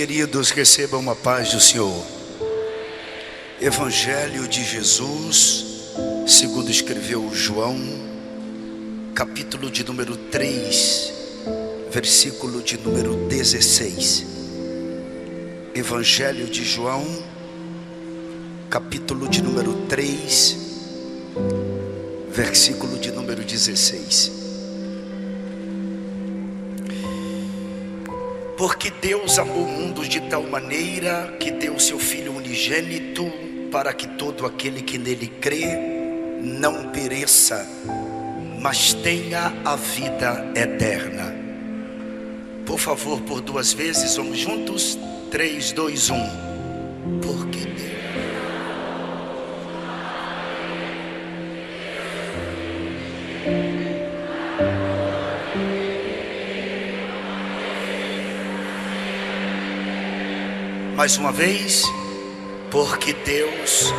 Queridos, recebam a paz do Senhor. Evangelho de Jesus, segundo escreveu João, capítulo de número 3, versículo de número 16. Evangelho de João, capítulo de número 3, versículo de número 16. Porque Deus amou o mundo de tal maneira que deu o seu Filho unigênito, para que todo aquele que nele crê não pereça, mas tenha a vida eterna. Por favor, por duas vezes, vamos juntos? 3, 2, 1. Porque Deus... Mais uma vez, porque Deus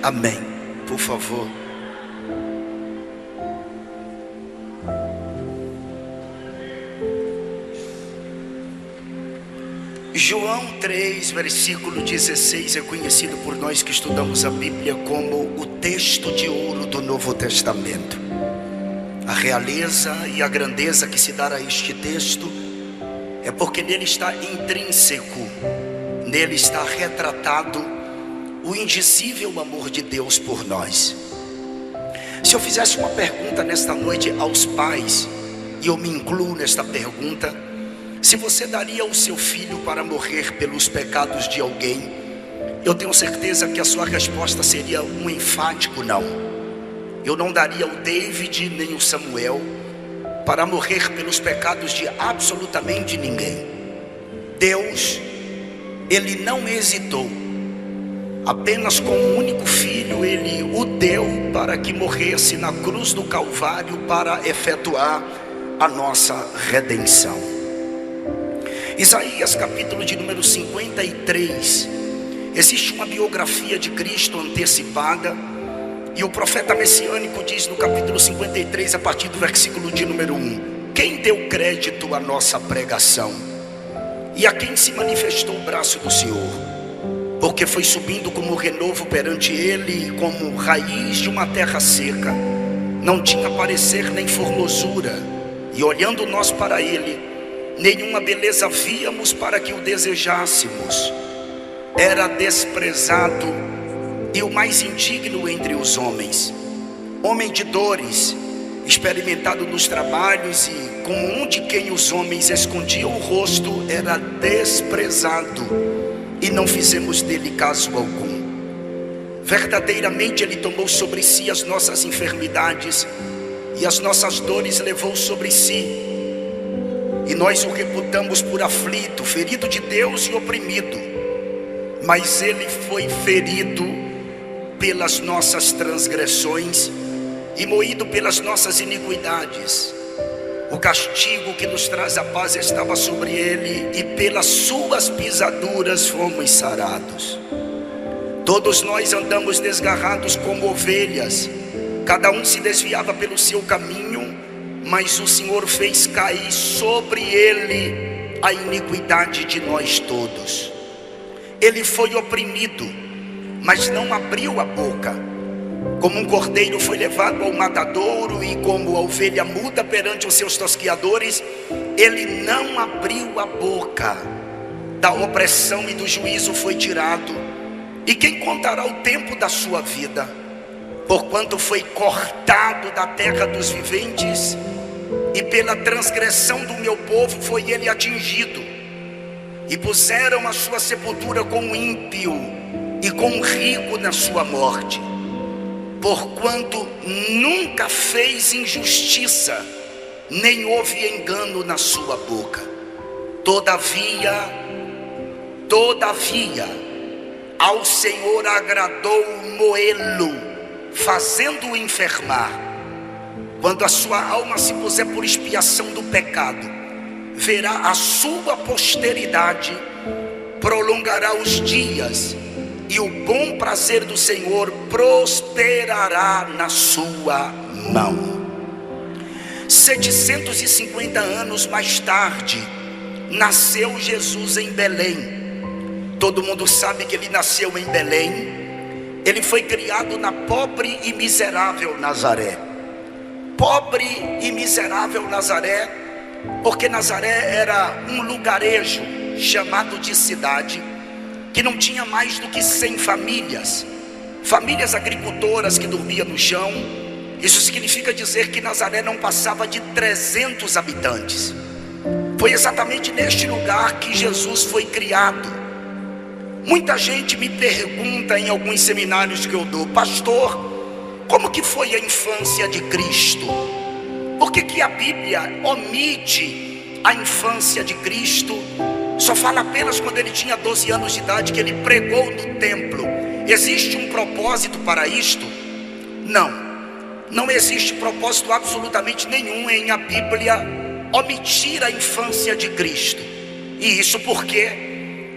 Amém. Por favor. João 3, versículo 16 é conhecido por nós que estudamos a Bíblia como o texto de ouro do Novo Testamento. A realeza e a grandeza que se dá a este texto é porque nele está intrínseco, nele está retratado o indizível amor de Deus por nós. Se eu fizesse uma pergunta nesta noite aos pais, e eu me incluo nesta pergunta: se você daria o seu filho para morrer pelos pecados de alguém, eu tenho certeza que a sua resposta seria um enfático não. Eu não daria o David nem o Samuel para morrer pelos pecados de absolutamente ninguém. Deus, Ele não hesitou. Apenas com um único filho, Ele o deu para que morresse na cruz do Calvário para efetuar a nossa redenção. Isaías capítulo de número 53, existe uma biografia de Cristo antecipada, e o profeta messiânico diz no capítulo 53, a partir do versículo de número 1: quem deu crédito à nossa pregação? E a quem se manifestou o braço do Senhor? Porque foi subindo como renovo perante ele, como raiz de uma terra seca, não tinha parecer nem formosura, e olhando nós para ele, nenhuma beleza víamos para que o desejássemos. Era desprezado e o mais indigno entre os homens, homem de dores, experimentado nos trabalhos, e como um de quem os homens escondiam o rosto, era desprezado, e não fizemos dele caso algum. Verdadeiramente ele tomou sobre si as nossas enfermidades, e as nossas dores levou sobre si, e nós o reputamos por aflito, ferido de Deus e oprimido. Mas ele foi ferido pelas nossas transgressões e moído pelas nossas iniquidades. O castigo que nos traz a paz estava sobre ele, e pelas suas pisaduras fomos sarados. Todos nós andamos desgarrados como ovelhas, cada um se desviava pelo seu caminho, mas o Senhor fez cair sobre ele a iniquidade de nós todos. Ele foi oprimido, mas não abriu a boca. Como um cordeiro foi levado ao matadouro, e como a ovelha muda perante os seus tosquiadores, ele não abriu a boca. Da opressão e do juízo foi tirado. E quem contará o tempo da sua vida? Porquanto foi cortado da terra dos viventes, e pela transgressão do meu povo foi ele atingido. E puseram a sua sepultura com o ímpio e com o rico na sua morte, porquanto nunca fez injustiça, nem houve engano na sua boca. Todavia, ao Senhor agradou moê-lo, fazendo-o enfermar. Quando a sua alma se puser por expiação do pecado, verá a sua posteridade, prolongará os dias e o bom prazer do Senhor prosperará na sua mão. 750 anos mais tarde, nasceu Jesus em Belém. Todo mundo sabe que ele nasceu em Belém. Ele foi criado na pobre e miserável Nazaré. Pobre e miserável Nazaré, porque Nazaré era um lugarejo chamado de cidade, que não tinha mais do que 100 famílias. Famílias agricultoras que dormiam no chão. Isso significa dizer que Nazaré não passava de 300 habitantes. Foi exatamente neste lugar que Jesus foi criado. Muita gente me pergunta em alguns seminários que eu dou: pastor, como que foi a infância de Cristo? Por que a Bíblia omite a infância de Cristo? Só fala apenas quando ele tinha 12 anos de idade, que ele pregou no templo. Existe um propósito para isto? Não existe propósito absolutamente nenhum em a Bíblia omitir a infância de Cristo. E isso porque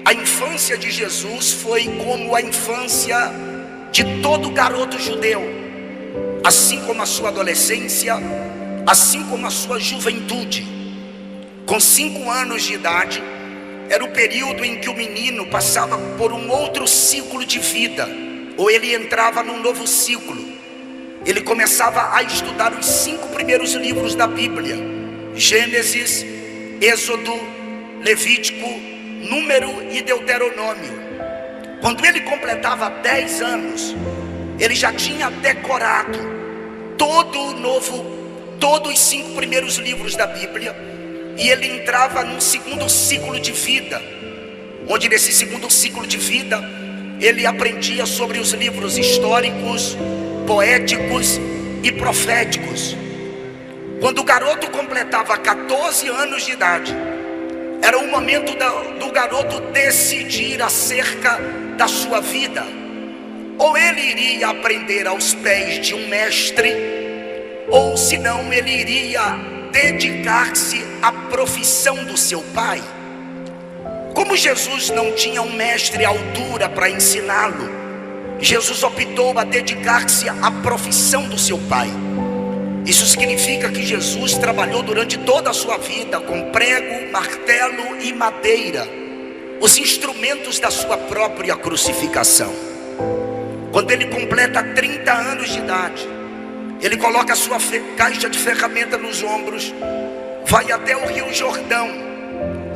a infância de Jesus foi como a infância de todo garoto judeu, assim como a sua adolescência, assim como a sua juventude. Com 5 anos de idade, era o período em que o menino passava por um outro ciclo de vida, ou ele entrava num novo ciclo. Ele começava a estudar os 5 primeiros livros da Bíblia: Gênesis, Êxodo, Levítico, Número e Deuteronômio. Quando ele completava 10 anos, ele já tinha decorado todos os 5 primeiros livros da Bíblia, e ele entrava num segundo ciclo de vida, onde nesse segundo ciclo de vida ele aprendia sobre os livros históricos, poéticos e proféticos. Quando o garoto completava 14 anos de idade, era o momento do garoto decidir acerca da sua vida. Ou ele iria aprender aos pés de um mestre, ou senão ele iria dedicar-se à profissão do seu pai. Como Jesus não tinha um mestre à altura para ensiná-lo, Jesus optou a dedicar-se à profissão do seu pai. Isso significa que Jesus trabalhou durante toda a sua vida com prego, martelo e madeira, os instrumentos da sua própria crucificação. Quando ele completa 30 anos de idade, ele coloca a sua caixa de ferramenta nos ombros, vai até o Rio Jordão.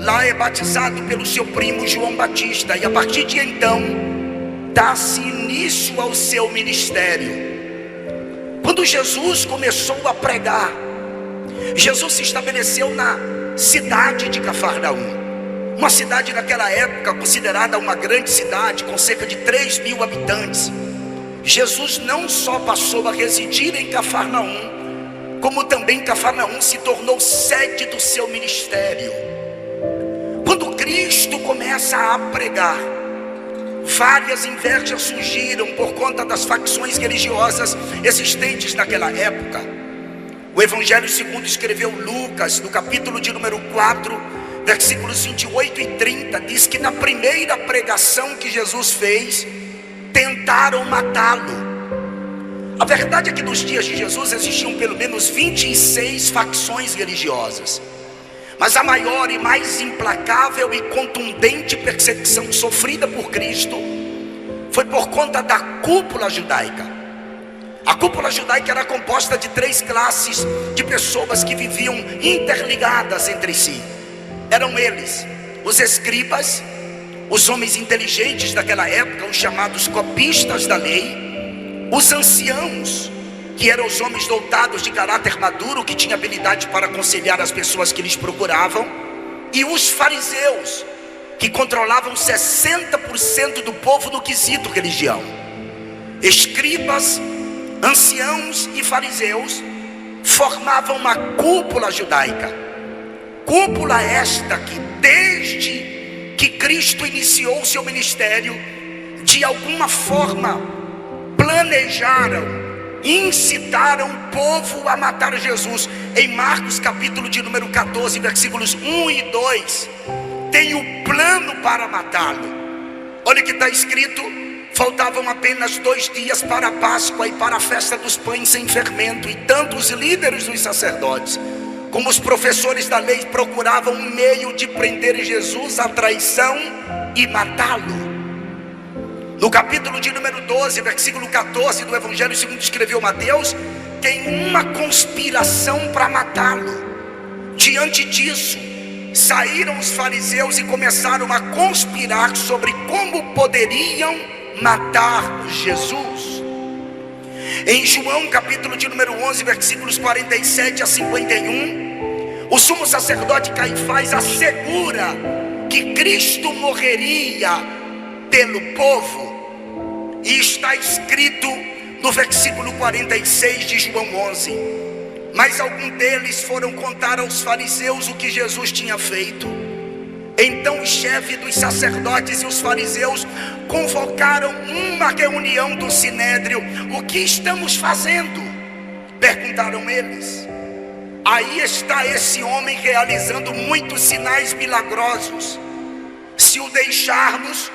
Lá é batizado pelo seu primo João Batista, e a partir de então dá-se início ao seu ministério. Quando Jesus começou a pregar, Jesus se estabeleceu na cidade de Cafarnaum, uma cidade naquela época considerada uma grande cidade, com cerca de 3.000 habitantes. Jesus não só passou a residir em Cafarnaum, como também Cafarnaum se tornou sede do seu ministério. Quando Cristo começa a pregar, várias invejas surgiram por conta das facções religiosas existentes naquela época. O Evangelho segundo escreveu Lucas, no capítulo de número 4, versículos 28 e 30, diz que na primeira pregação que Jesus fez, tentaram matá-lo. A verdade é que nos dias de Jesus existiam pelo menos 26 facções religiosas, mas a maior e mais implacável e contundente perseguição sofrida por Cristo foi por conta da cúpula judaica. A cúpula judaica era composta de 3 classes de pessoas que viviam interligadas entre si. Eram eles os escribas, os homens inteligentes daquela época, os chamados copistas da lei, os anciãos, que eram os homens dotados de caráter maduro, que tinham habilidade para aconselhar as pessoas que lhes procuravam, e os fariseus, que controlavam 60% do povo no quesito religião. Escribas, anciãos e fariseus formavam uma cúpula judaica. Cúpula esta que, desde que Cristo iniciou o seu ministério, de alguma forma planejaram, incitaram o povo a matar Jesus. Em Marcos capítulo de número 14, versículos 1 e 2, tem o plano para matá-lo. Olha o que está escrito: Faltavam apenas 2 dias para a Páscoa e para a festa dos pães sem fermento. E tanto os líderes dos sacerdotes como os professores da lei procuravam um meio de prender Jesus à traição e matá-lo. No capítulo de número 12, versículo 14 do Evangelho segundo escreveu Mateus, tem uma conspiração para matá-lo. Diante disso, saíram os fariseus e começaram a conspirar sobre como poderiam matar Jesus. Em João capítulo de número 11, versículos 47 a 51, o sumo sacerdote Caifás assegura que Cristo morreria pelo povo. E está escrito no versículo 46 de João 11: mas alguns deles foram contar aos fariseus o que Jesus tinha feito. Então o chefe dos sacerdotes e os fariseus convocaram uma reunião do sinédrio. O que estamos fazendo? Perguntaram eles. Aí está esse homem realizando muitos sinais milagrosos. Se o deixarmos,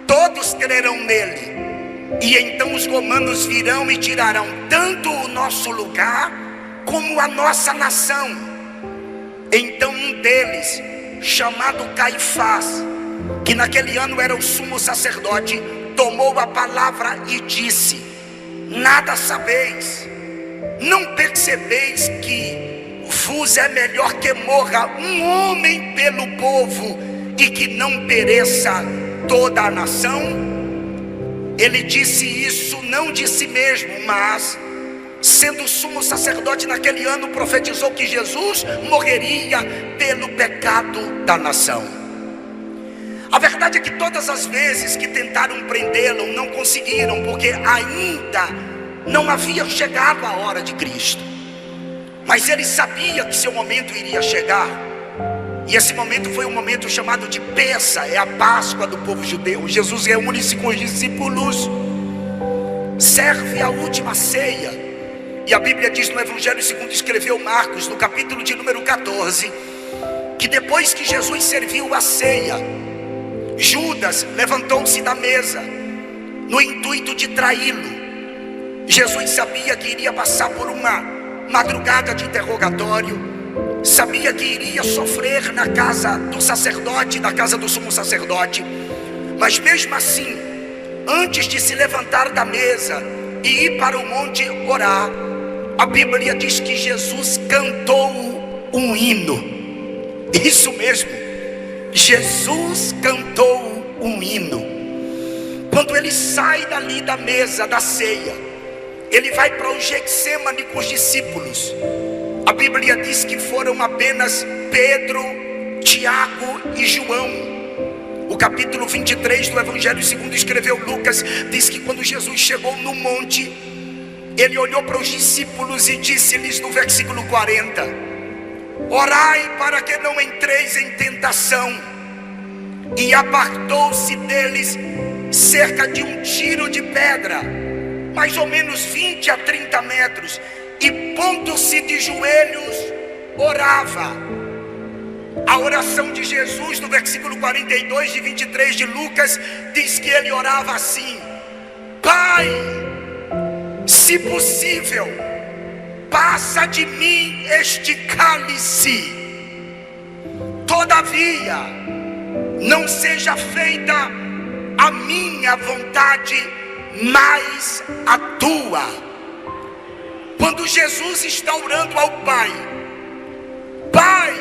todos crerão nele. E então os romanos virão e tirarão tanto o nosso lugar como a nossa nação. Então um deles, chamado Caifás, que naquele ano era o sumo sacerdote, tomou a palavra e disse: nada sabeis? Não percebeis que vos é melhor que morra um homem pelo povo e que não pereça toda a nação? Ele disse isso não de si mesmo, mas sendo sumo sacerdote naquele ano, profetizou que Jesus morreria pelo pecado da nação. A verdade é que todas as vezes que tentaram prendê-lo, não conseguiram, porque ainda não havia chegado a hora de Cristo. Mas ele sabia que seu momento iria chegar. E esse momento foi um momento chamado de Pêssah, é a Páscoa do povo judeu. Jesus reúne-se com os discípulos, serve a última ceia. E a Bíblia diz no Evangelho segundo escreveu Marcos, no capítulo de número 14, que depois que Jesus serviu a ceia, Judas levantou-se da mesa no intuito de traí-lo. Jesus sabia que iria passar por uma madrugada de interrogatório, sabia que iria sofrer na casa do sacerdote, na casa do sumo sacerdote. Mas mesmo assim, antes de se levantar da mesa e ir para o monte orar, a Bíblia diz que Jesus cantou um hino. Isso mesmo, Jesus cantou um hino. Quando ele sai dali da mesa da ceia, ele vai para o Getsêmani com os discípulos. A Bíblia diz que foram apenas Pedro, Tiago e João. O capítulo 23 do Evangelho segundo escreveu Lucas diz que quando Jesus chegou no monte, ele olhou para os discípulos e disse-lhes no versículo 40: orai para que não entreis em tentação. E apartou-se deles cerca de um tiro de pedra, mais ou menos 20 a 30 metros, e pondo-se de joelhos, orava. A oração de Jesus no versículo 42 de 23 de Lucas diz que ele orava assim: Pai, se possível, passa de mim este cálice, todavia não seja feita a minha vontade, mas a tua. Quando Jesus está orando ao Pai: Pai,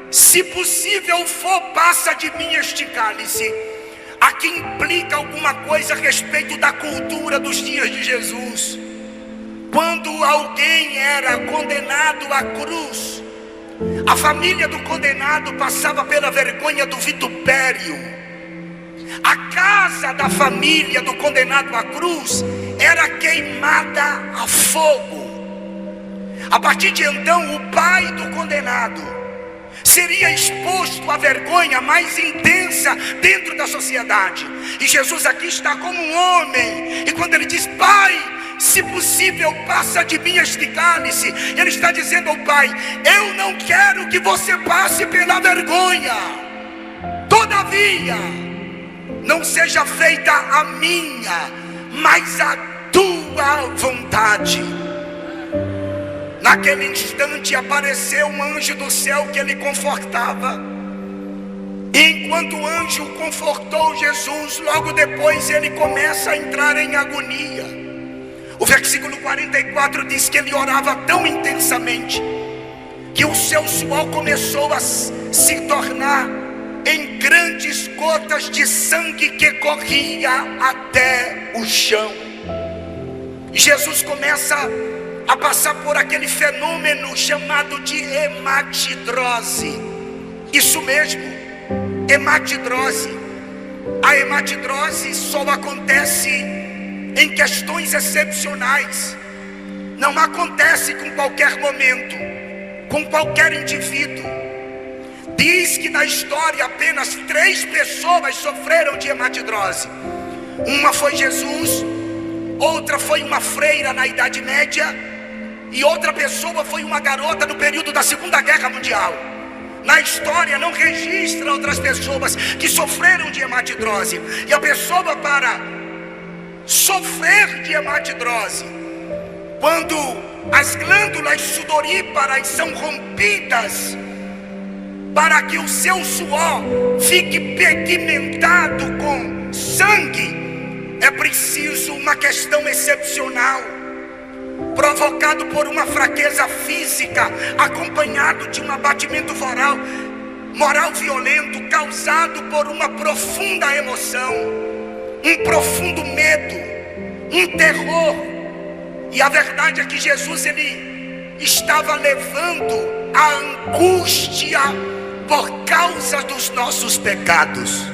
se possível for, passa de mim este cálice, aqui implica alguma coisa a respeito da cultura dos dias de Jesus. Quando alguém era condenado à cruz, a família do condenado passava pela vergonha do vitupério. A casa da família do condenado à cruz era queimada a fogo. A partir de então, o pai do condenado seria exposto à vergonha mais intensa dentro da sociedade. E Jesus aqui está como um homem, e quando ele diz: Pai, se possível, passa de mim este cálice, ele está dizendo ao Pai: eu não quero que você passe pela vergonha, todavia não seja feita a minha, mas a tua vontade. Naquele instante apareceu um anjo do céu que ele confortava. E enquanto o anjo confortou Jesus, logo depois ele começa a entrar em agonia. O versículo 44 diz que ele orava tão intensamente que o seu suor começou a se tornar em grandes gotas de sangue que corria até o chão. Jesus começa a passar por aquele fenômeno chamado de hematidrose. Isso mesmo, hematidrose. A hematidrose só acontece em questões excepcionais. Não acontece com qualquer momento, com qualquer indivíduo. Diz que na história apenas 3 pessoas sofreram de hematidrose. Uma foi Jesus, outra foi uma freira na Idade Média, e outra pessoa foi uma garota no período da Segunda Guerra Mundial. Na história não registra outras pessoas que sofreram de hematidrose. E a pessoa, para sofrer de hematidrose, quando as glândulas sudoríparas são rompidas, para que o seu suor fique pigmentado com sangue, é preciso uma questão excepcional, provocado por uma fraqueza física, acompanhado de um abatimento moral violento, causado por uma profunda emoção, um profundo medo, um terror. E a verdade é que Jesus, ele estava levando a angústia por causa dos nossos pecados.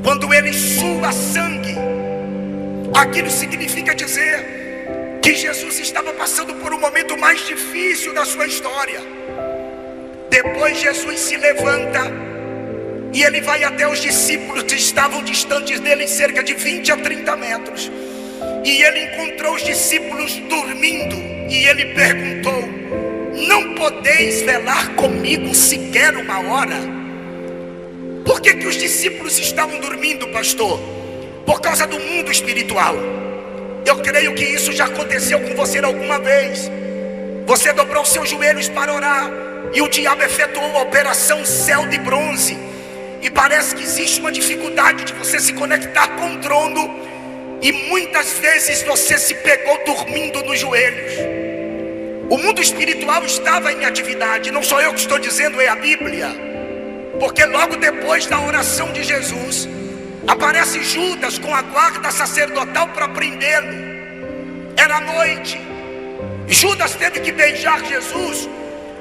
Quando ele sua sangue, aquilo significa dizer que Jesus estava passando por um momento mais difícil da sua história. Depois Jesus se levanta e ele vai até os discípulos que estavam distantes dele em cerca de 20 a 30 metros. E ele encontrou os discípulos dormindo e ele perguntou: não podeis velar comigo sequer uma hora? Por que os discípulos estavam dormindo, pastor? Por causa do mundo espiritual. Eu creio que isso já aconteceu com você alguma vez. Você dobrou seus joelhos para orar e o diabo efetuou a operação céu de bronze, e parece que existe uma dificuldade de você se conectar com o trono, e muitas vezes você se pegou dormindo nos joelhos. O mundo espiritual estava em atividade. Não sou eu que estou dizendo, é a Bíblia. Porque logo depois da oração de Jesus, aparece Judas com a guarda sacerdotal para prendê-lo. Era noite. Judas teve que beijar Jesus,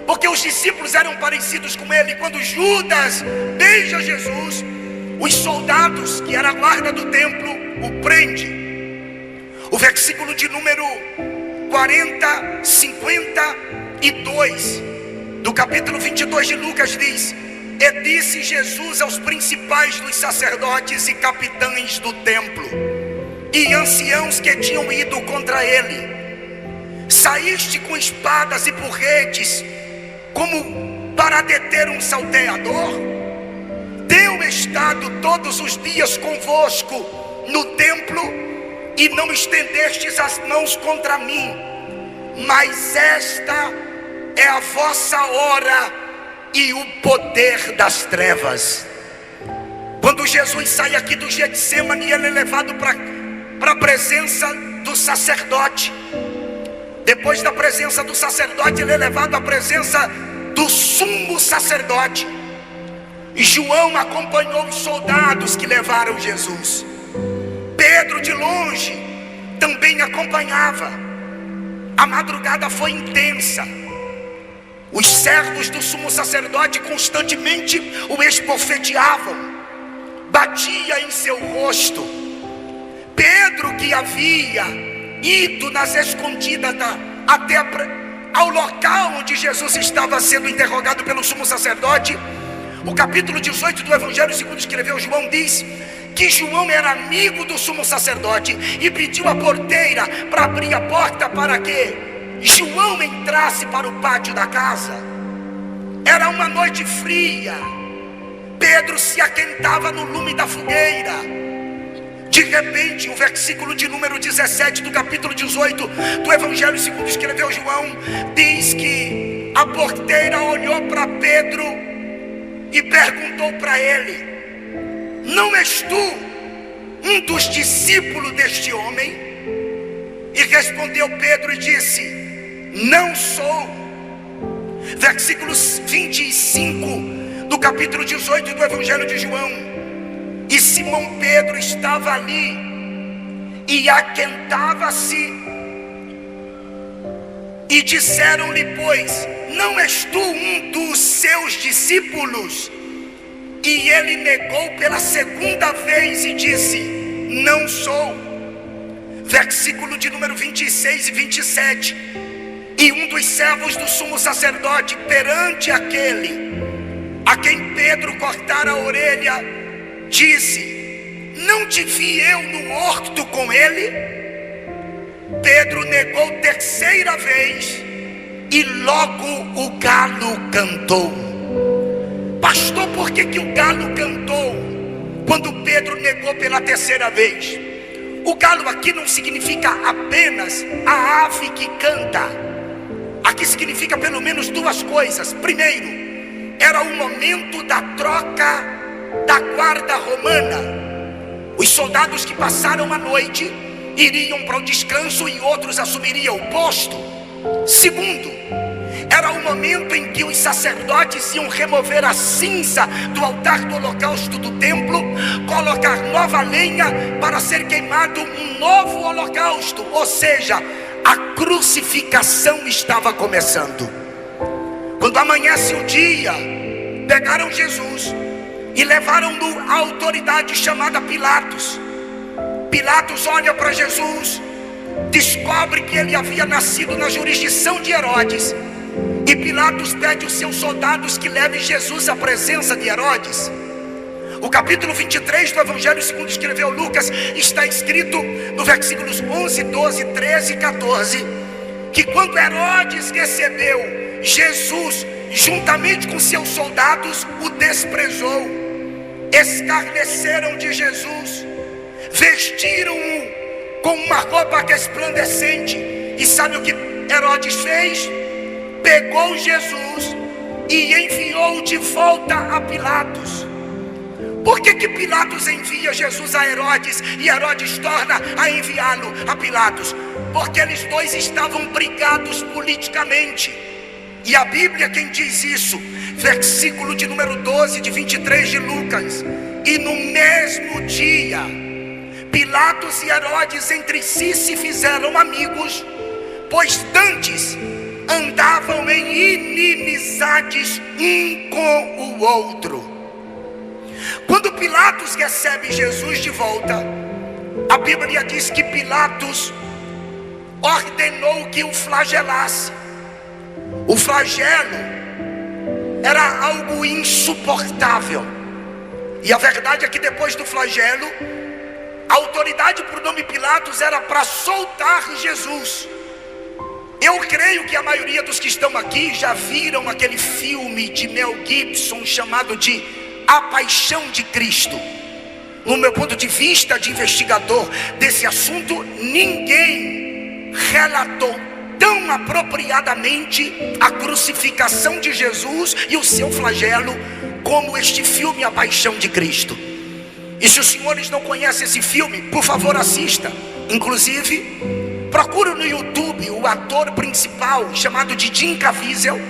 porque os discípulos eram parecidos com ele. Quando Judas beija Jesus, os soldados, que era a guarda do templo, o prende. O versículo de número 52 do capítulo 22 de Lucas diz: e disse Jesus aos principais dos sacerdotes e capitães do templo e anciãos que tinham ido contra ele: saíste com espadas e porretes como para deter um salteador? Tenho estado todos os dias convosco no templo e não estendestes as mãos contra mim, mas esta é a vossa hora e o poder das trevas. Quando Jesus sai aqui do Getsemane, ele é levado para a presença do sacerdote. Depois da presença do sacerdote, ele é levado à presença do sumo sacerdote. E João acompanhou os soldados que levaram Jesus. Pedro de longe também acompanhava. A madrugada foi intensa. Os servos do sumo sacerdote constantemente o esbofeteavam, batia em seu rosto. Pedro, que havia ido nas escondidas até ao local onde Jesus estava sendo interrogado pelo sumo sacerdote, o capítulo 18 do Evangelho segundo escreveu João diz que João era amigo do sumo sacerdote e pediu a porteira para abrir a porta para que João entrasse para o pátio da casa. Era uma noite fria. Pedro se aquentava no lume da fogueira. De repente, o versículo de número 17 do capítulo 18 do Evangelho segundo escreveu João, diz que a porteira olhou para Pedro e perguntou para ele: não és tu um dos discípulos deste homem? E respondeu Pedro e disse: não sou. Versículo 25 do capítulo 18 do Evangelho de João. E Simão Pedro estava ali e aquentava-se. E disseram-lhe, pois, não és tu um dos seus discípulos? E ele negou pela segunda vez e disse: não sou. Versículo de número 26 e 27. E um dos servos do sumo sacerdote, perante aquele a quem Pedro cortara a orelha, disse: não te vi eu no horto com ele? Pedro negou terceira vez e logo o galo cantou. Pastor, por que o galo cantou quando Pedro negou pela terceira vez? O galo aqui não significa apenas a ave que canta. Aqui significa pelo menos duas coisas. Primeiro, era o momento da troca da guarda romana. Os soldados que passaram a noite iriam para o descanso e outros assumiriam o posto. Segundo, era o momento em que os sacerdotes iam remover a cinza do altar do holocausto do templo, colocar nova lenha para ser queimado um novo holocausto. Ou seja, a crucificação estava começando. Quando amanhece o dia, pegaram Jesus e levaram-no à autoridade chamada Pilatos. Pilatos olha para Jesus, descobre que ele havia nascido na jurisdição de Herodes, e Pilatos pede aos seus soldados que levem Jesus à presença de Herodes. O capítulo 23 do Evangelho segundo escreveu Lucas está escrito no versículos 11, 12, 13 e 14, que quando Herodes recebeu Jesus juntamente com seus soldados, o desprezou, escarneceram de Jesus, vestiram-o com uma roupa resplandecente. E sabe o que Herodes fez? Pegou Jesus e enviou de volta a Pilatos. Por que Pilatos envia Jesus a Herodes e Herodes torna a enviá-lo a Pilatos? Porque eles dois estavam brigados politicamente. E a Bíblia quem diz isso, versículo de número 12 de 23 de Lucas: e no mesmo dia Pilatos e Herodes entre si se fizeram amigos, pois dantes andavam em inimizades um com o outro. Quando Pilatos recebe Jesus de volta, a Bíblia diz que Pilatos ordenou que o flagelasse. O flagelo era algo insuportável. E a verdade é que depois do flagelo, a autoridade por nome Pilatos era para soltar Jesus. Eu creio que a maioria dos que estão aqui já viram aquele filme de Mel Gibson chamado de A Paixão de Cristo. No meu ponto de vista de investigador desse assunto, ninguém relatou tão apropriadamente a crucificação de Jesus e o seu flagelo como este filme A Paixão de Cristo. E se os senhores não conhecem esse filme, por favor assista. Inclusive, procure no YouTube o ator principal chamado de Jim Caviezel,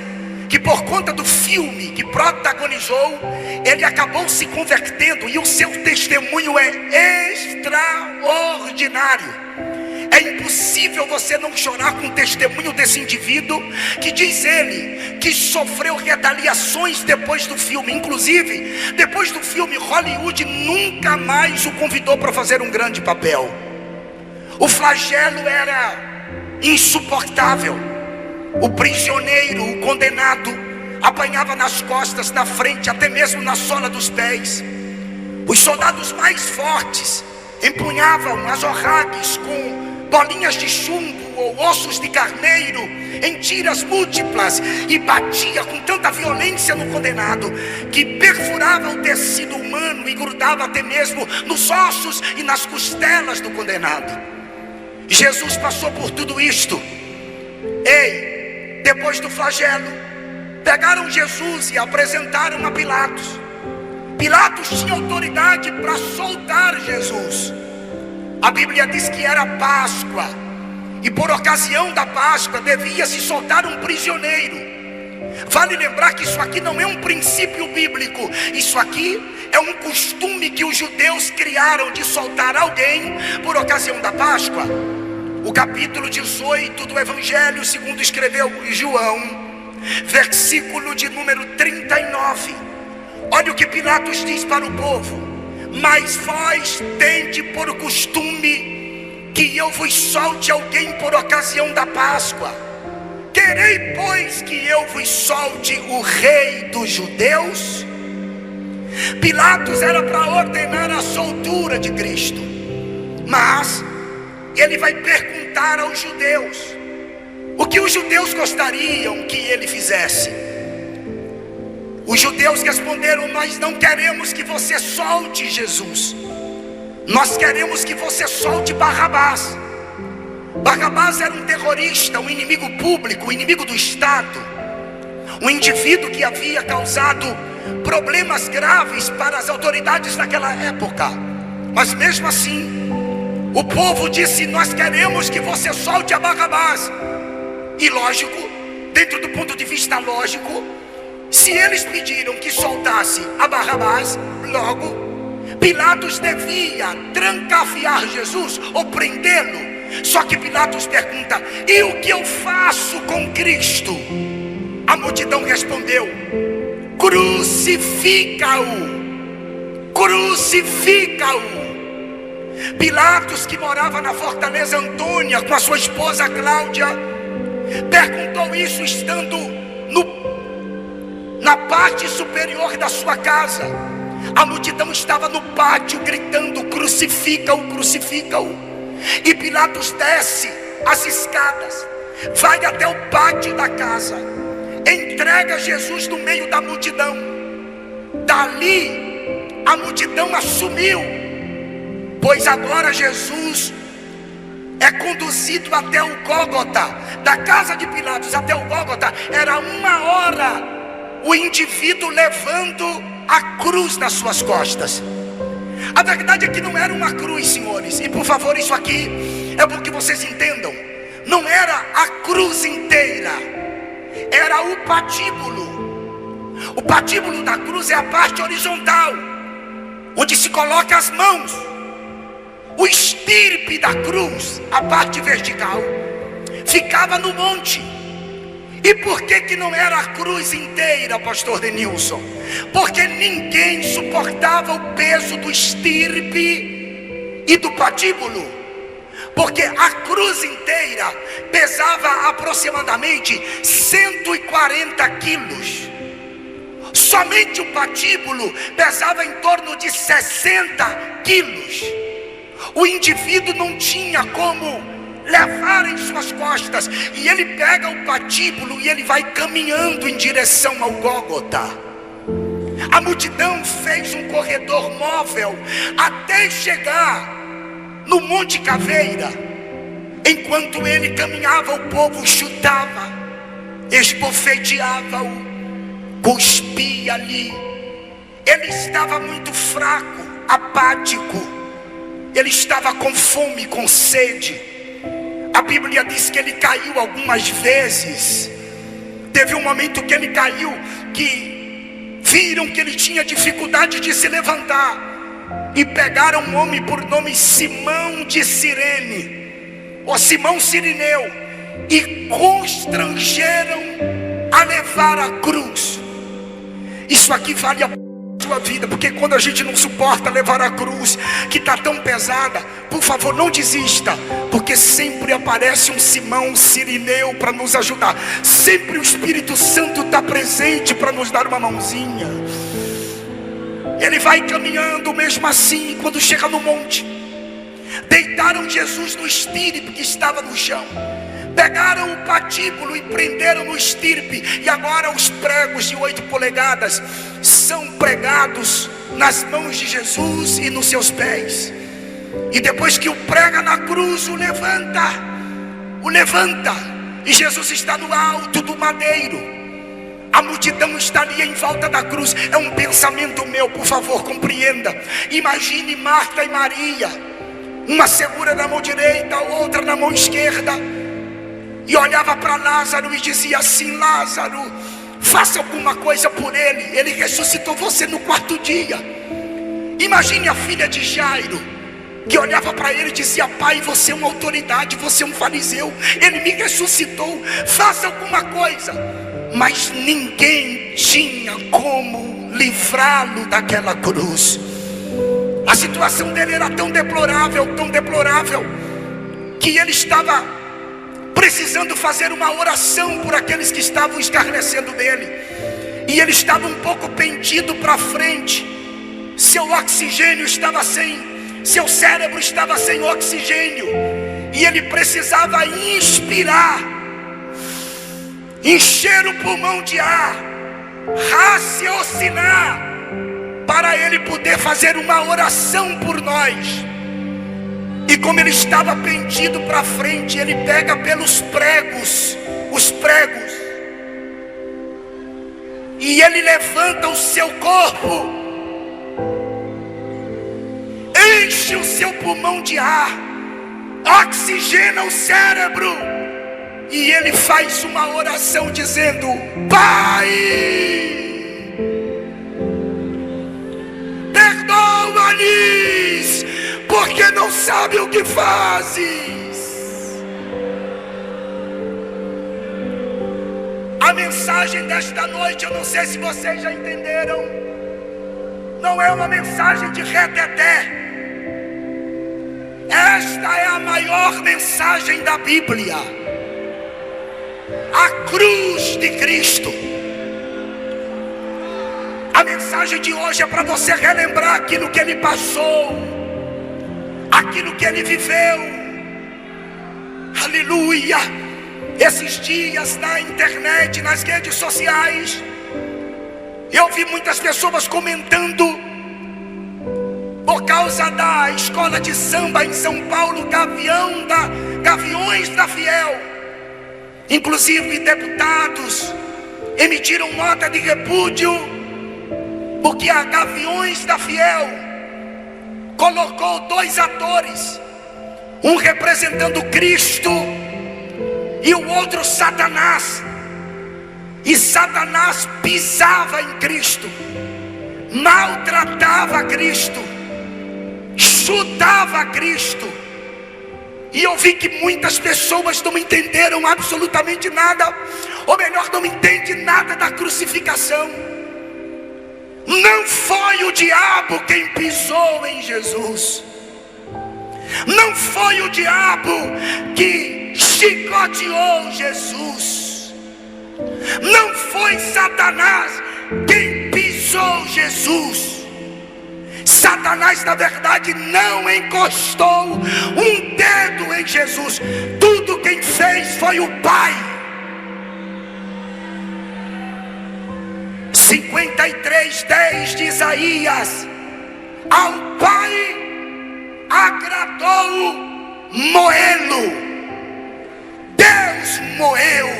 que por conta do filme que protagonizou, ele acabou se convertendo, e o seu testemunho é extraordinário. É impossível você não chorar com o testemunho desse indivíduo, que diz ele que sofreu retaliações depois do filme. Inclusive, depois do filme, Hollywood nunca mais o convidou para fazer um grande papel. O flagelo era insuportável. O prisioneiro, o condenado, apanhava nas costas, na frente, até mesmo na sola dos pés. Os soldados mais fortes empunhavam as orragues com bolinhas de chumbo ou ossos de carneiro em tiras múltiplas, e batia com tanta violência no condenado, que perfurava o tecido humano e grudava até mesmo nos ossos e nas costelas do condenado. Jesus passou por tudo isto. Depois do flagelo, pegaram Jesus e apresentaram a Pilatos. Pilatos tinha autoridade para soltar Jesus. A Bíblia diz que era Páscoa, e por ocasião da Páscoa devia se soltar um prisioneiro. Vale lembrar que isso aqui não é um princípio bíblico, isso aqui é um costume que os judeus criaram de soltar alguém por ocasião da Páscoa. O capítulo 18 do Evangelho segundo escreveu João, versículo de número 39. Olha o que Pilatos diz para o povo: mas vós tende por costume que eu vos solte alguém por ocasião da Páscoa. Querei, pois, que eu vos solte o rei dos judeus? Pilatos era para ordenar a soltura de Cristo, mas ele vai perguntar aos judeus o que os judeus gostariam que ele fizesse. Os judeus responderam: nós não queremos que você solte Jesus, nós queremos que você solte Barrabás. Barrabás era um terrorista, um inimigo público, um inimigo do Estado, um indivíduo que havia causado problemas graves para as autoridades daquela época. Mas mesmo assim, o povo disse: nós queremos que você solte a Barrabás. E lógico, dentro do ponto de vista lógico, se eles pediram que soltasse a Barrabás, logo Pilatos devia trancafiar Jesus ou prendê-lo. Só que Pilatos pergunta: e o que eu faço com Cristo? A multidão respondeu: crucifica-o, crucifica-o. Pilatos, que morava na Fortaleza Antônia com a sua esposa Cláudia, perguntou isso estando na parte superior da sua casa. A multidão estava no pátio gritando: crucifica-o, crucifica-o. E Pilatos desce as escadas, vai até o pátio da casa, entrega Jesus no meio da multidão. Dali a multidão assumiu, pois agora Jesus é conduzido até o Gólgota. Da casa de Pilatos até o Gólgota era 1 hora, o indivíduo levando a cruz nas suas costas. A verdade é que não era uma cruz, senhores, e por favor, isso aqui é porque vocês entendam. Não era a cruz inteira, era o patíbulo. O patíbulo da cruz é a parte horizontal, onde se coloca as mãos. O estirpe da cruz, a parte vertical, ficava no monte. E por que não era a cruz inteira, pastor Denilson? Porque ninguém suportava o peso do estirpe e do patíbulo. Porque a cruz inteira pesava aproximadamente 140 quilos. Somente o patíbulo pesava em torno de 60 quilos. O indivíduo não tinha como levar em suas costas, e ele pega o patíbulo e ele vai caminhando em direção ao Gólgota. A multidão fez um corredor móvel até chegar no Monte Caveira. Enquanto ele caminhava, o povo chutava, esbofeteava-o, cuspia ali. Ele estava muito fraco, apático, ele estava com fome, com sede. A Bíblia diz que ele caiu algumas vezes. Teve um momento que ele caiu, que viram que ele tinha dificuldade de se levantar, e pegaram um homem por nome Simão de Cirene, ou Simão Cirineu, e constrangeram a levar a cruz. Isso aqui vale a sua vida, porque quando a gente não suporta levar a cruz que está tão pesada, por favor, não desista, porque sempre aparece um Simão Cirineu para nos ajudar. Sempre o Espírito Santo está presente para nos dar uma mãozinha. Ele vai caminhando mesmo assim. Quando chega no monte, Deitaram Jesus no estirpe que estava no chão. Pegaram o patíbulo e prenderam no estirpe. E agora os pregos de 8 polegadas são pregados nas mãos de Jesus e nos seus pés. E depois que o prega na cruz, o levanta. E Jesus está no alto do madeiro. A multidão está ali em volta da cruz. É um pensamento meu, por favor, compreenda. Imagine Marta e Maria, uma segura na mão direita, outra na mão esquerda, e olhava para Lázaro e dizia assim: Lázaro, faça alguma coisa por ele. Ele ressuscitou você no 4º dia. Imagine a filha de Jairo, que olhava para ele e dizia: pai, você é uma autoridade, você é um fariseu, ele me ressuscitou, faça alguma coisa. Mas ninguém tinha como livrá-lo daquela cruz. A situação dele era tão deplorável, que ele estava precisando fazer uma oração por aqueles que estavam escarnecendo dele. E ele estava um pouco pendido para frente. Seu oxigênio estava seu cérebro estava sem oxigênio. E ele precisava inspirar, encher o pulmão de ar, raciocinar, para ele poder fazer uma oração por nós. E como ele estava pendido para frente, ele pega pelos pregos, e ele levanta o seu corpo, enche o seu pulmão de ar, oxigena o cérebro, e ele faz uma oração dizendo: Pai, perdoa-lhes, porque não sabem o que fazes. A mensagem desta noite, eu não sei se vocês já entenderam, não é uma mensagem de reteté. Esta é a maior mensagem da Bíblia, a cruz de Cristo. A mensagem de hoje é para você relembrar aquilo que ele passou, aquilo que ele viveu. Aleluia. Esses dias na internet, nas redes sociais, eu vi muitas pessoas comentando, por causa da escola de samba em São Paulo, Gaviões da Fiel. Inclusive deputados emitiram nota de repúdio, porque a Gaviões da Fiel colocou 2 atores, um representando Cristo e o outro Satanás. E Satanás pisava em Cristo, maltratava Cristo, chutava Cristo. E eu vi que muitas pessoas não entenderam absolutamente nada, ou melhor, não entendem nada da crucificação. Não foi o diabo quem pisou em Jesus, não foi o diabo que chicoteou Jesus, não foi Satanás quem pisou Jesus. Satanás, na verdade, não encostou um dedo em Jesus. Tudo quem fez foi o Pai. 53:10 de Isaías: ao Pai agradou moê-lo. Deus moeu,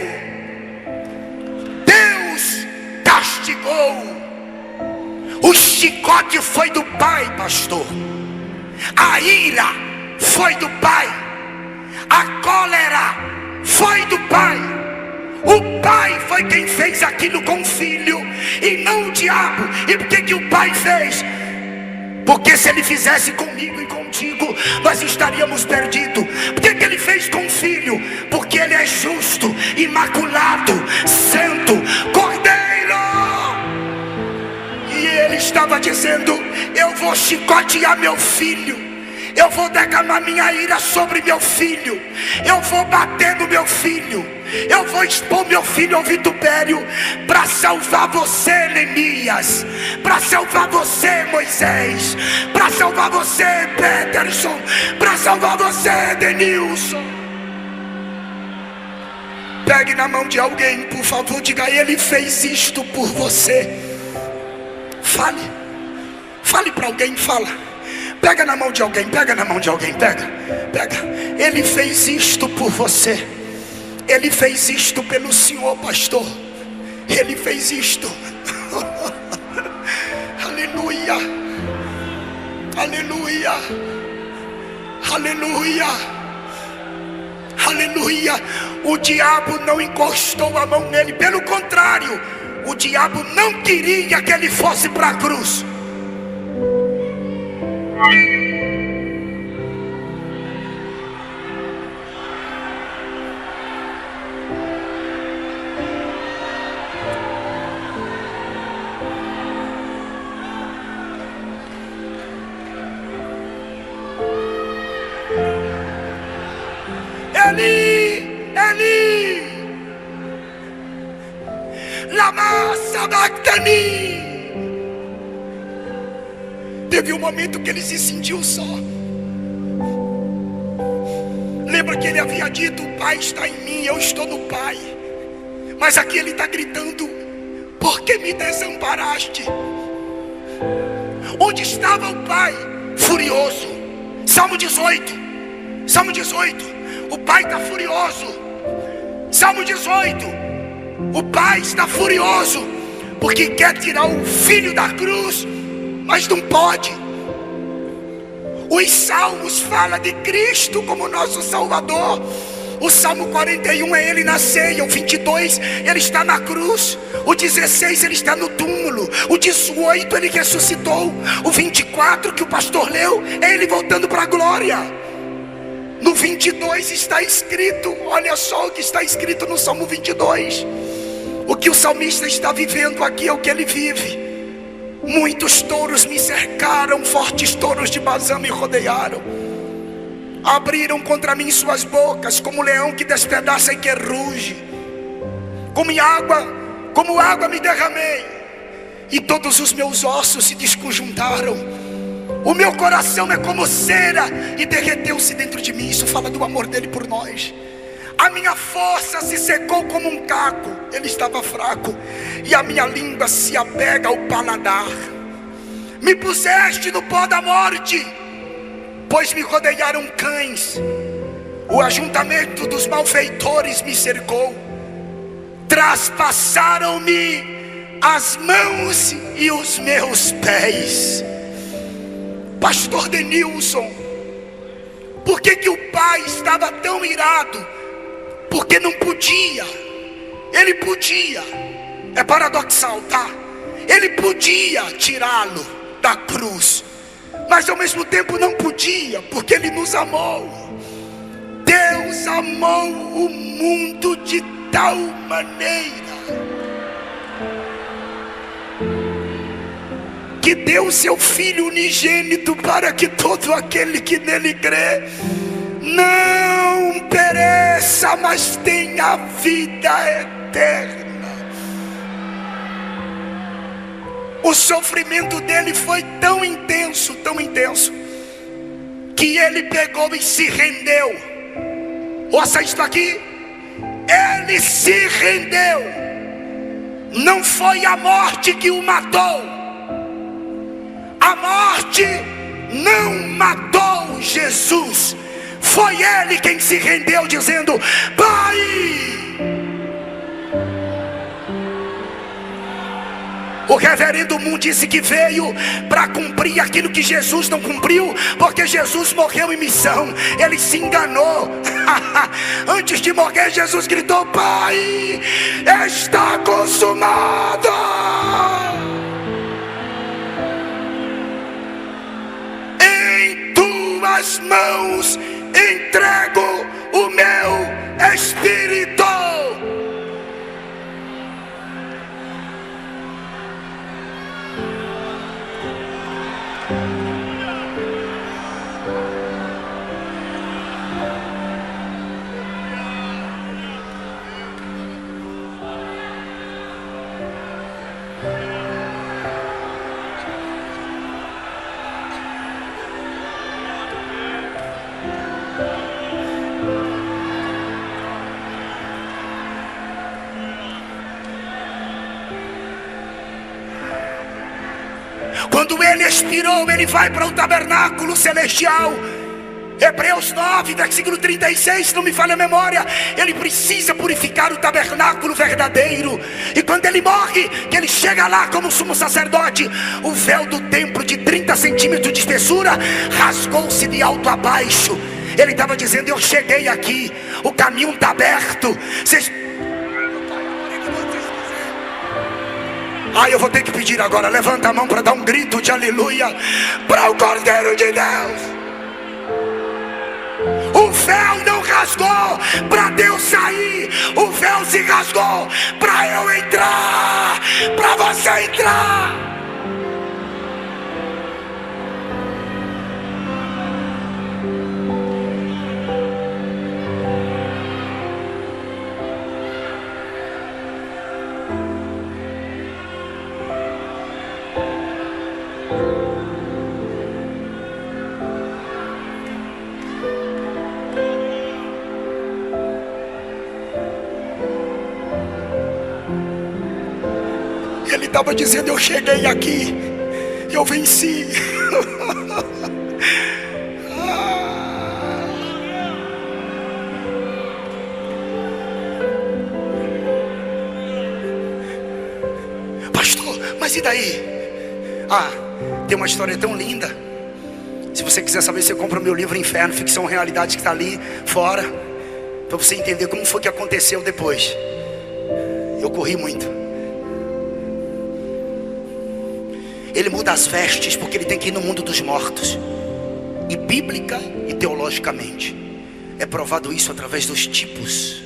Deus castigou. O chicote foi do Pai, pastor. A ira foi do Pai. A cólera foi do Pai. O Pai foi quem fez aquilo com o Filho, e não o diabo. E por que o Pai fez? Porque se ele fizesse comigo e contigo, nós estaríamos perdidos. Por que ele fez com o Filho? Porque ele é justo, imaculado, santo, cordeiro. E ele estava dizendo: eu vou chicotear meu filho, Eu vou derramar minha ira sobre meu filho. Eu vou bater no meu filho. Eu vou expor meu filho ao vitupério para salvar você, Neemias, para salvar você, Moisés, para salvar você, Peterson, para salvar você, Denilson. Pegue na mão de alguém, por favor, diga: ele fez isto por você. Fale para alguém, fala. Pega na mão de alguém, pega na mão de alguém, pega. Ele fez isto por você. Ele fez isto pelo senhor, pastor. Ele fez isto. Aleluia. Aleluia. Aleluia. Aleluia. O diabo não encostou a mão nele. Pelo contrário, o diabo não queria que ele fosse para a cruz. Eli, lama sabachthani. Teve um momento que ele se sentiu só. Lembra que ele havia dito: o Pai está em mim, eu estou no Pai. Mas aqui ele está gritando: por que me desamparaste? Onde estava o Pai? Furioso. Salmo 18. O Pai está furioso. Salmo 18. O Pai está furioso porque quer tirar o filho da cruz, mas não pode. Os salmos falam de Cristo como nosso Salvador. O Salmo 41 é ele na ceia. O 22 ele está na cruz. O 16 ele está no túmulo. O 18 ele ressuscitou. O 24 que o pastor leu é ele voltando para a glória. No 22 está escrito, olha só o que está escrito no Salmo 22. O que o salmista está vivendo aqui é o que ele vive. Muitos touros me cercaram, fortes touros de Bazã me rodearam. Abriram contra mim suas bocas, como leão que despedaça e que ruge. Como água me derramei, e todos os meus ossos se desconjuntaram. O meu coração é como cera e derreteu-se dentro de mim. Isso fala do amor dele por nós. A minha força se secou como um caco. Ele estava fraco. E a minha língua se apega ao paladar. Me puseste no pó da morte, pois me rodearam cães. O ajuntamento dos malfeitores me cercou. Traspassaram-me as mãos e os meus pés. Pastor Denilson, por que o pai estava tão irado? Porque não podia. Ele podia. É paradoxal, tá? Ele podia tirá-lo da cruz, mas ao mesmo tempo não podia, porque ele nos amou. Deus amou o mundo de tal maneira que deu seu Filho unigênito, para que todo aquele que nele crê não pereça, mas tenha vida eterna. O sofrimento dele foi tão intenso, que ele pegou e se rendeu. Ouça isto aqui: ele se rendeu. Não foi a morte que o matou. A morte não matou Jesus. Foi ele quem se rendeu, dizendo: Pai. O reverendo Moon disse que veio para cumprir aquilo que Jesus não cumpriu, porque Jesus morreu em missão. Ele se enganou. Antes de morrer, Jesus gritou: Pai, está consumado. Em tuas mãos entrego o meu espírito. quando ele expirou, ele vai para o tabernáculo celestial. Hebreus 9, versículo 36, se não me falha a memória, ele precisa purificar o tabernáculo verdadeiro. E quando ele morre, que ele chega lá como sumo sacerdote, o véu do templo de 30 centímetros de espessura rasgou-se de alto a baixo. Ele estava dizendo: eu cheguei aqui, o caminho está aberto. Eu vou ter que pedir agora, levanta a mão para dar um grito de aleluia para o Cordeiro de Deus. O véu não rasgou para Deus sair, o véu se rasgou para eu entrar, para você entrar. Ele estava dizendo: eu cheguei aqui, eu venci. Pastor, mas e daí? Tem uma história tão linda. Se você quiser saber, você compra o meu livro Inferno, Ficção Realidade, que está ali fora, para você entender como foi que aconteceu depois. Eu corri muito. Ele muda as vestes porque ele tem que ir no mundo dos mortos. E bíblica e teologicamente é provado isso através dos tipos.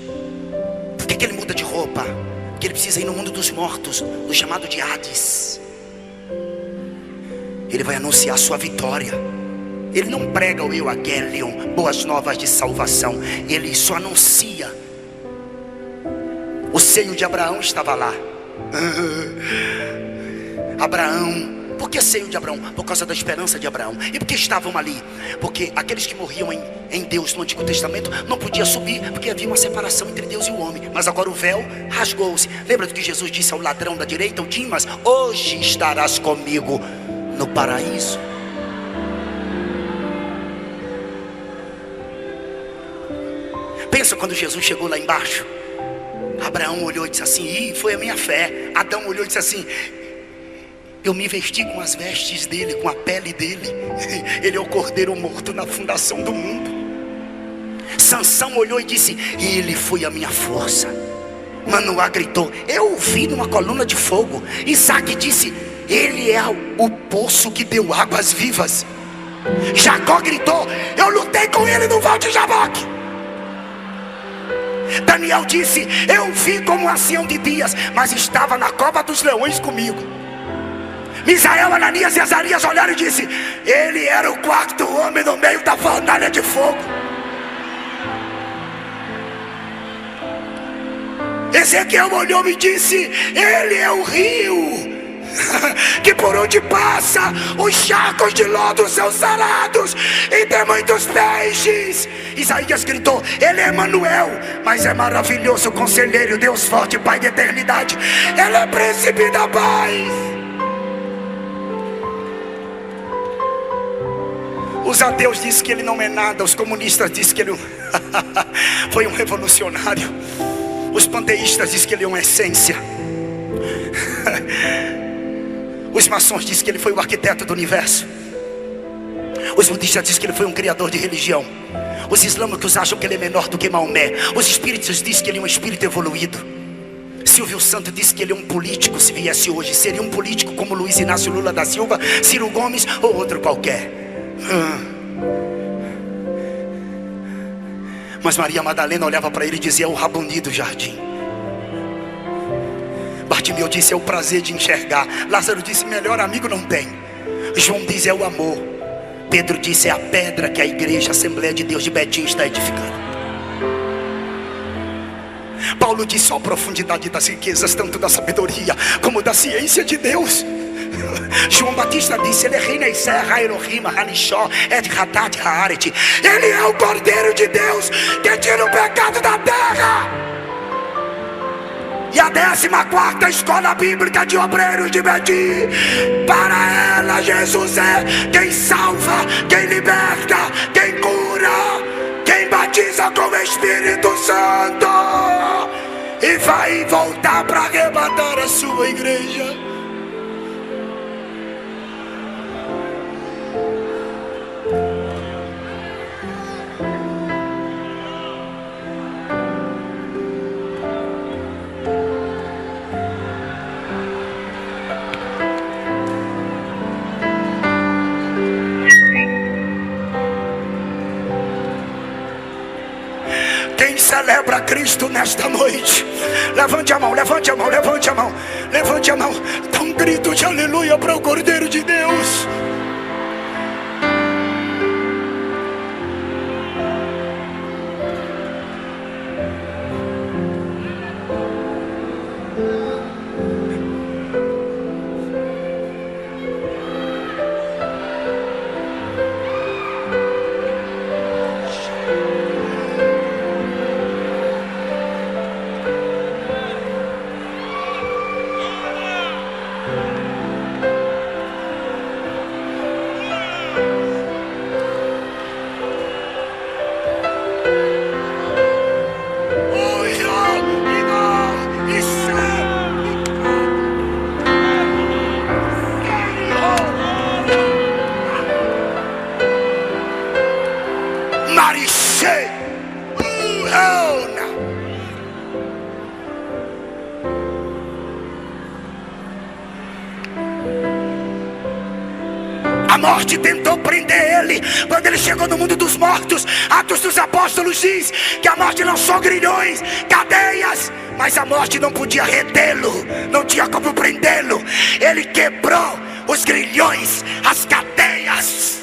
Por que ele muda de roupa? Porque ele precisa ir no mundo dos mortos, do chamado de Hades. Ele vai anunciar sua vitória. Ele não prega o Evangelion, boas novas de salvação. Ele só anuncia. O seio de Abraão estava lá. Abraão. Por que seio de Abraão? Por causa da esperança de Abraão. E por que estavam ali? Porque aqueles que morriam em Deus no Antigo Testamento não podiam subir, porque havia uma separação entre Deus e o homem. Mas agora o véu rasgou-se. Lembra do que Jesus disse ao ladrão da direita, o Dimas? Hoje estarás comigo no paraíso. Pensa quando Jesus chegou lá embaixo. Abraão olhou e disse assim: foi a minha fé. Adão olhou e disse assim: eu me vesti com as vestes dele, com a pele dele. Ele é o cordeiro morto na fundação do mundo. Sansão olhou e disse: ele foi a minha força. Manoá gritou: eu o vi numa coluna de fogo. Isaac disse: ele é o poço que deu águas vivas. Jacó gritou: eu lutei com ele no Val de Jaboque. Daniel disse: eu vi como ancião de dias, mas estava na cova dos leões comigo. Misael, Ananias e Azarias olharam e disse: ele era o quarto homem no meio da fornalha de fogo. Ezequiel olhou e disse: ele é o rio que por onde passa os charcos de lodo são sarados e tem muitos peixes. Isaías gritou: ele é Emanuel, mas é maravilhoso conselheiro, Deus forte, Pai de eternidade. Ele é príncipe da paz. Os ateus dizem que ele não é nada. Os comunistas dizem que ele foi um revolucionário. Os panteístas dizem que ele é uma essência. Os maçons dizem que ele foi o arquiteto do universo. Os budistas dizem que ele foi um criador de religião. Os islâmicos acham que ele é menor do que Maomé. Os espíritos dizem que ele é um espírito evoluído. Silvio Santos disse que ele é um político. Se viesse hoje, seria um político como Luiz Inácio Lula da Silva, Ciro Gomes ou outro qualquer. Mas Maria Madalena olhava para ele e dizia: é o Rabundi do jardim. Bartimeu disse: é o prazer de enxergar. Lázaro disse: melhor amigo não tem. João diz: é o amor. Pedro disse: é a pedra que a igreja, a Assembleia de Deus de Betim está edificando. Paulo disse: ó, a profundidade das riquezas, tanto da sabedoria como da ciência de Deus. João Batista disse: ele é Reina Serra, Elohim, Hanishó, Ed Haddad, Haaret. Ele é o Cordeiro de Deus que tira o pecado da terra. E a 14ª escola bíblica de obreiros de Betim. Para ela, Jesus é quem salva, quem liberta, quem cura, quem batiza com o Espírito Santo e vai voltar para arrebatar a sua igreja. Quem celebra Cristo nesta noite, levante a mão, levante a mão, levante a mão, levante a mão. Dá um grito de aleluia para o Cordeiro de Deus. A morte tentou prender ele quando ele chegou no mundo dos mortos. Atos dos Apóstolos diz que a morte lançou grilhões, cadeias, mas a morte não podia retê-lo, não tinha como prendê-lo. Ele quebrou os grilhões, as cadeias.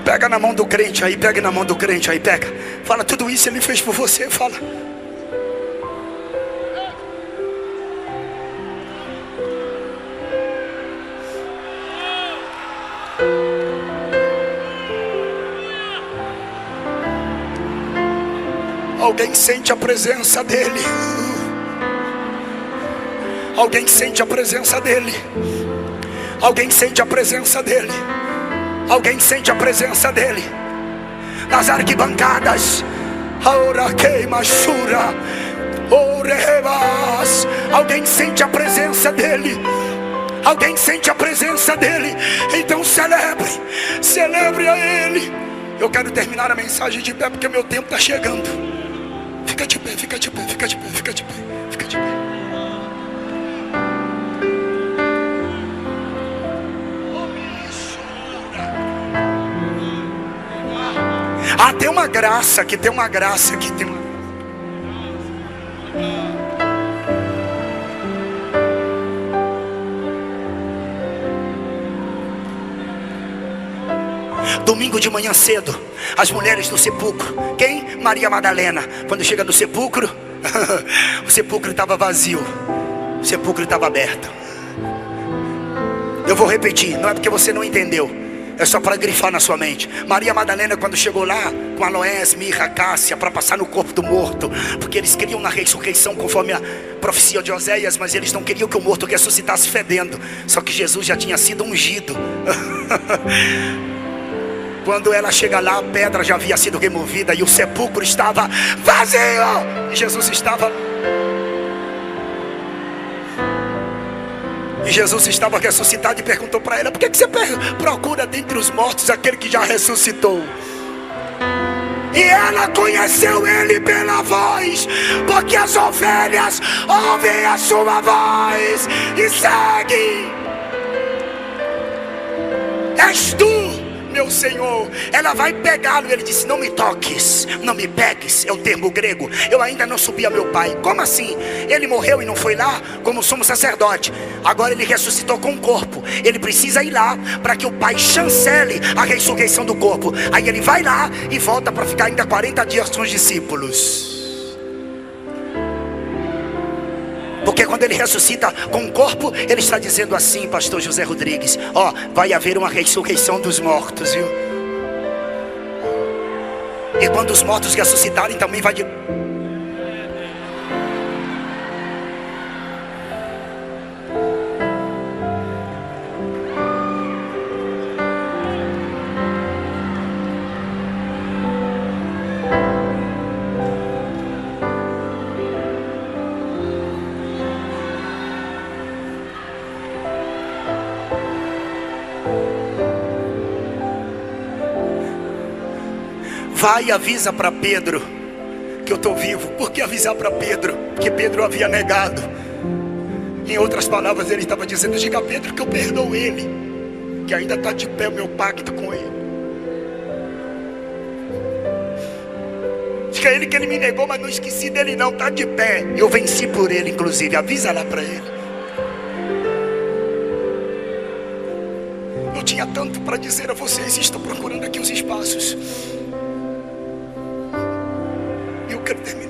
Pega na mão do crente aí, pega na mão do crente aí, pega. Fala, tudo isso ele fez por você, fala. Alguém sente a presença dele. Alguém sente a presença dele. Alguém sente a presença dele. Alguém sente a presença dele nas arquibancadas. Alguém sente a presença dele. Alguém sente a presença dele. Então celebre, celebre a ele. Eu quero terminar a mensagem de pé porque meu tempo está chegando. Fica de pé, fica de pé, fica de pé, fica de pé, fica de pé. Ah, tem uma graça aqui, tem uma graça aqui, tem uma... Domingo de manhã cedo, as mulheres do sepulcro. Quem? Maria Madalena. Quando chega no sepulcro, o sepulcro estava vazio, o sepulcro estava aberto. Eu vou repetir, não é porque você não entendeu, é só para grifar na sua mente. Maria Madalena, quando chegou lá com aloés, mirra, cássia, para passar no corpo do morto, porque eles queriam na ressurreição conforme a profecia de Oséias, mas eles não queriam que o morto ressuscitasse fedendo. Só que Jesus já tinha sido ungido. Quando ela chega lá, a pedra já havia sido removida e o sepulcro estava vazio. E Jesus estava... E Jesus estava ressuscitado e perguntou para ela: por que você procura dentre os mortos aquele que já ressuscitou? E ela conheceu ele pela voz, porque as ovelhas ouvem a sua voz e seguem. És tu, meu Senhor. Ela vai pegá-lo. Ele disse: não me toques, não me pegues. É o termo grego. Eu ainda não subi a meu pai. Como assim? Ele morreu e não foi lá como sumo sacerdote. Agora ele ressuscitou com o corpo. Ele precisa ir lá para que o pai chancele a ressurreição do corpo. Aí ele vai lá e volta para ficar ainda 40 dias com os discípulos. Porque Porque quando ele ressuscita com o corpo, ele está dizendo assim, pastor José Rodrigues: ó, vai haver uma ressurreição dos mortos, viu? E quando os mortos ressuscitarem, também vai... Vai e avisa para Pedro que eu estou vivo. Por que avisar para Pedro? Porque Pedro havia negado. Em outras palavras, ele estava dizendo: diga a Pedro que eu perdoo ele, que ainda está de pé o meu pacto com ele. Diga a ele que ele me negou, mas não esqueci dele não, está de pé. Eu venci por ele, inclusive. Avisa lá para ele. Eu tinha tanto para dizer a vocês, estou procurando aqui os espaços. Eu quero terminar.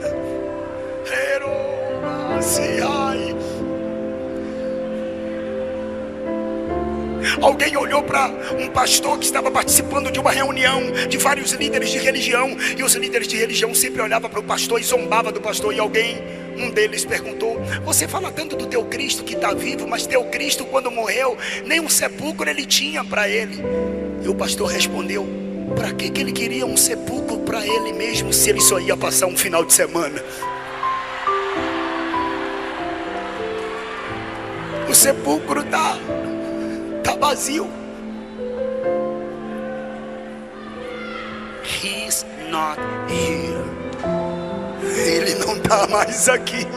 Alguém olhou para um pastor que estava participando de uma reunião de vários líderes de religião, e os líderes de religião sempre olhavam para o pastor e zombavam do pastor. E um deles perguntou: você fala tanto do teu Cristo que está vivo, mas teu Cristo, quando morreu, nem um sepulcro ele tinha para ele. E o pastor respondeu: para que ele queria um sepulcro para ele mesmo, se ele só ia passar um final de semana? O sepulcro está vazio. He's not here. Ele não está mais aqui.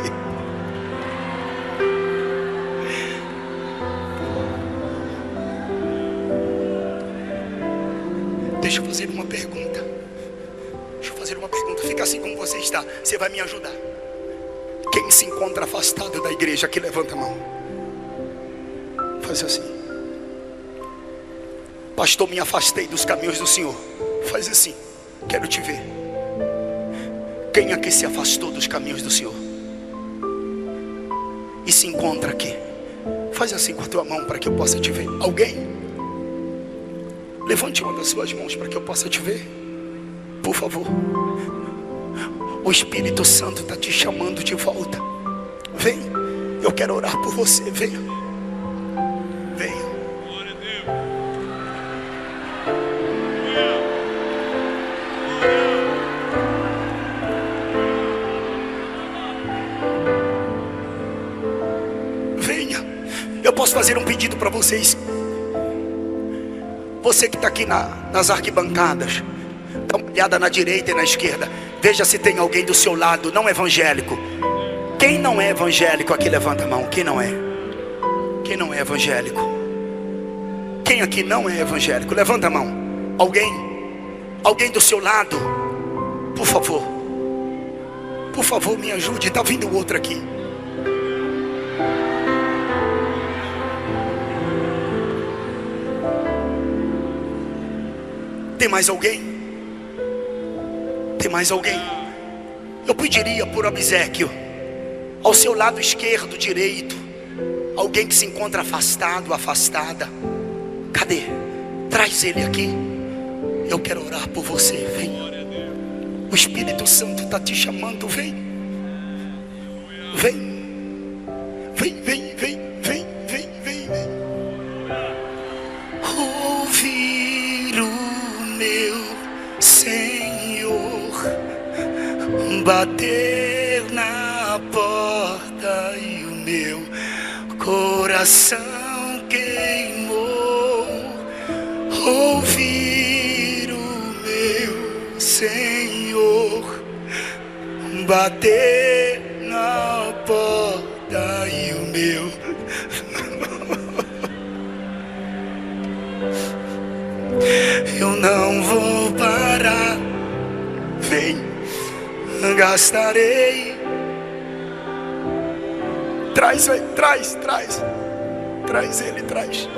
Deixa eu fazer uma pergunta. Fica assim como você está. Você vai me ajudar. Quem se encontra afastado da igreja aqui, levanta a mão. Faz assim: pastor, me afastei dos caminhos do Senhor. Faz assim: quero te ver. Quem aqui se afastou dos caminhos do Senhor e se encontra aqui? Faz assim com a tua mão para que eu possa te ver. Alguém? Levante uma das suas mãos para que eu possa te ver, por favor. O Espírito Santo está te chamando de volta. Vem, eu quero orar por você. Venha, venha. Venha. Eu posso fazer um pedido para vocês. Você que está aqui nas arquibancadas, dá uma olhada na direita e na esquerda. Veja se tem alguém do seu lado não evangélico. Quem não é evangélico aqui, levanta a mão. Quem não é? Quem não é evangélico? Quem aqui não é evangélico? Levanta a mão. Alguém? Alguém do seu lado? Por favor. Por favor, me ajude. Está vindo outro aqui. Tem mais alguém? Tem mais alguém? Eu pediria por obséquio, ao seu lado esquerdo, direito, alguém que se encontra afastado, afastada. Cadê? Traz ele aqui. Eu quero orar por você. Vem. O Espírito Santo está te chamando. Vem. Vem. Vem, vem, vem, vem, vem, vem, vem. Ouvir o meu Senhor bater na porta e o meu coração queimou. Ouvir o meu Senhor bater na porta e o meu eu não vou parar. Vem, gastarei. Traz, traz, traz. Traz ele, traz.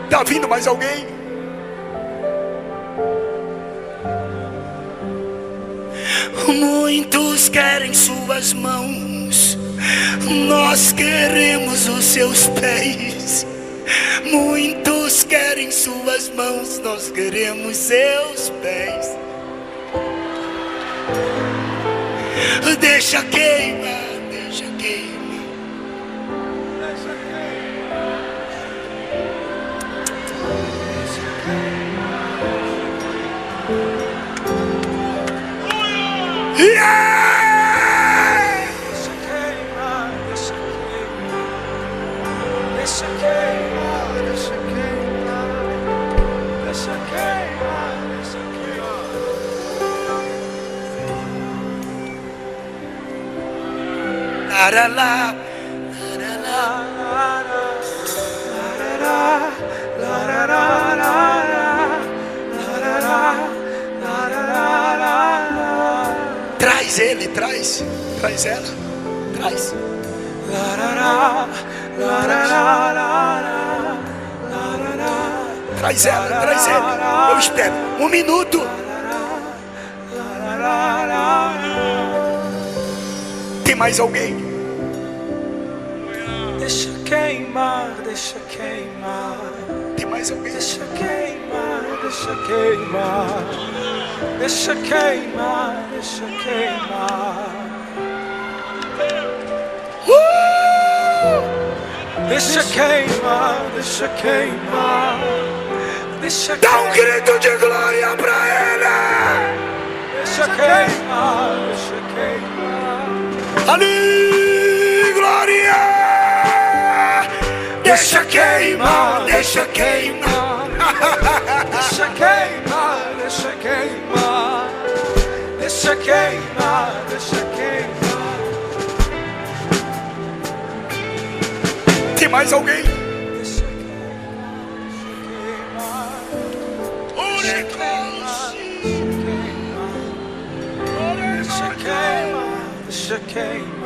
Tá vindo mais alguém? Muitos querem suas mãos, nós queremos os seus pés. Muitos querem suas mãos, nós queremos seus pés. Deixa queimar, deixa queimar. Yeah! Deixa queimar, deixa queimar. Deixa queimar, deixa queimar. Deixa queimar, deixa queimar. Laralá, traz ele, traz ela, traz. Traz ela, traz ele. Eu espero 1 minuto. Tem mais alguém? Deixa queimar, deixa queimar. Tem mais alguém? Deixa queimar, deixa queimar. Deixa queimar, deixa queimar. Deixa queimar, deixa queimar. Deixa Dá um grito de glória pra ele. Deixa queimar, deixa queimar. Ali, glória. Deixa queimar, deixa queimar. Deixa queimar, deixa queimar. Deixa queimar, deixa queimar. Tem mais alguém? Deixa queimar, deixa queimar. Deixa queimar, deixa queimar.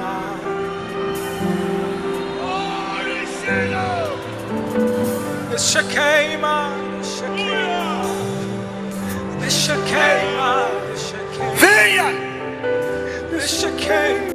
Deixa queimar, deixa queimar. Deixa queimar, deixa queimar. Venha! Deixa queimar.